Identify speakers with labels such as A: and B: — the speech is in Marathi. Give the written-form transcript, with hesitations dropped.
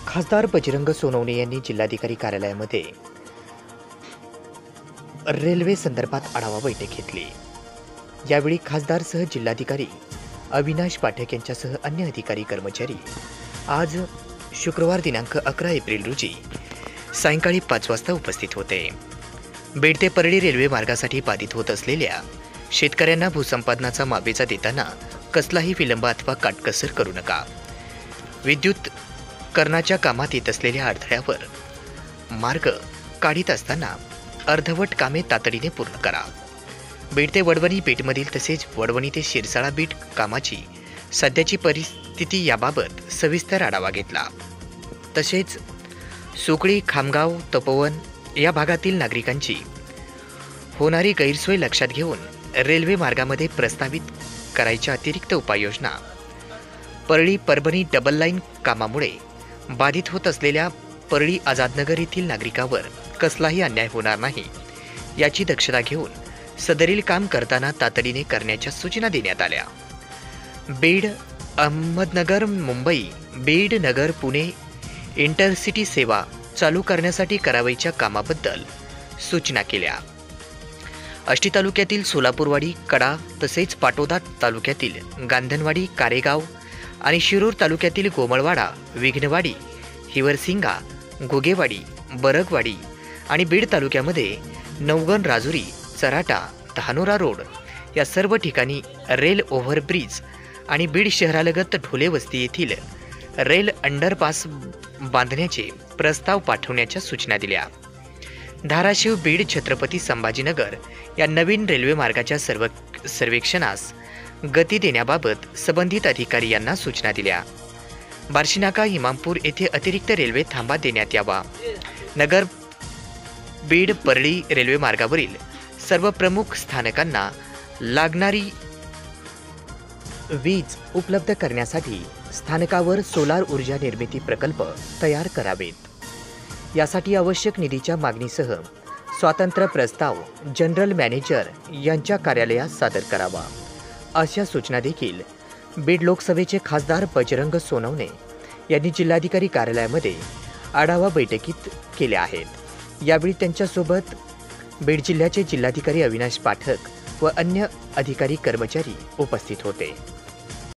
A: खासदार बजरंग सोनवणे यांनी जिल्हाधिकारी कार्यालयामध्ये रेल्वे संदर्भात आढावा बैठक घेतली। यावेळी खासदारसह जिल्हाधिकारी अविनाश पाठक यांच्यासह अन्य अधिकारी कर्मचारी आज शुक्रवार दिनांक 11 एप्रिल रोजी सायंकाळी 5 वाजता उपस्थित होते। बेड ते परळी रेल्वे मार्गासाठी बाधित होत असलेल्या शेतकऱ्यांना भूसंपादनाचा मावेजा देताना कसलाही विलंब अथवा काटकसर करू नका। विद्युत करण्याच्या कामात येत असलेल्या अडथळ्यावर मार्ग काढीत असताना अर्धवट कामे तातडीने पूर्ण करा। बीड ते वडवणी बीडमधील तसेच वडवणी ते शिरसाळा बीड कामाची सध्याची परिस्थिती याबाबत सविस्तर आढावा घेतला। तसेच सुकळी, खामगाव, तपोवन या भागातील नागरिकांची होणारी गैरसोय लक्षात घेऊन रेल्वे मार्गामध्ये प्रस्तावित करायच्या अतिरिक्त उपाययोजना, परळी परभणी डबल लाईन कामामुळे बाधित होत असलेल्या परळी आझादनगर येथील नागरिकांवर कसलाही अन्याय होणार नाही याची दक्षता घेऊन सदरील काम करताना तातडीने करण्याच्या सूचना देण्यात आल्या। बीड अहमदनगर मुंबई बीड नगर पुणे इंटरसिटी सेवा चालू करण्यासाठी करावयाच्या कामाबद्दल सूचना केल्या। आष्टी तालुक्यातील सोलापूरवाडी, कडा तसेच पाटोदा तालुक्यातील गांधनवाडी, कारेगाव आणि शिरूर तालुक्यातील गोमळवाडा, विघ्नवाडी, हिवरसिंगा, घोगेवाडी, बरगवाडी आणि बीड तालुक्यामध्ये नवगण, राजुरी, चराटा, धानोरा रोड या सर्व ठिकाणी रेल ओव्हरब्रिज आणि बीड शहरालगत ढोले वस्ती येथील रेल अंडरपास बांधण्याचे प्रस्ताव पाठवण्याच्या सूचना दिल्या। धाराशिव, बीड, छत्रपती संभाजीनगर या नवीन रेल्वे मार्गाच्या सर्वेक्षणास गती देण्याबाबत संबंधित अधिकारी यांना सूचना दिल्या। बार्शीनाका, इमामपूर येथे अतिरिक्त रेल्वे थांबा देण्यात यावा। नगर बीड परळी रेल्वे मार्गावरील सर्व प्रमुख स्थानकांना लागणारी वीज उपलब्ध करण्यासाठी स्थानकावर सोलार ऊर्जा निर्मिती प्रकल्प तयार करावेत। यासाठी आवश्यक निधीच्या मागणीसह स्वतंत्र प्रस्ताव जनरल मॅनेजर यांच्या कार्यालयात सादर करावा, अशा सूचना देखील बीड लोकसभेचे खासदार बजरंग सोनवणे यांनी जिल्हाधिकारी कार्यालयामध्ये आढावा बैठकीत केल्या आहेत। यावेळी त्यांच्यासोबत बीड जिल्ह्याचे जिल्हाधिकारी अविनाश पाठक व अन्य अधिकारी कर्मचारी उपस्थित होते।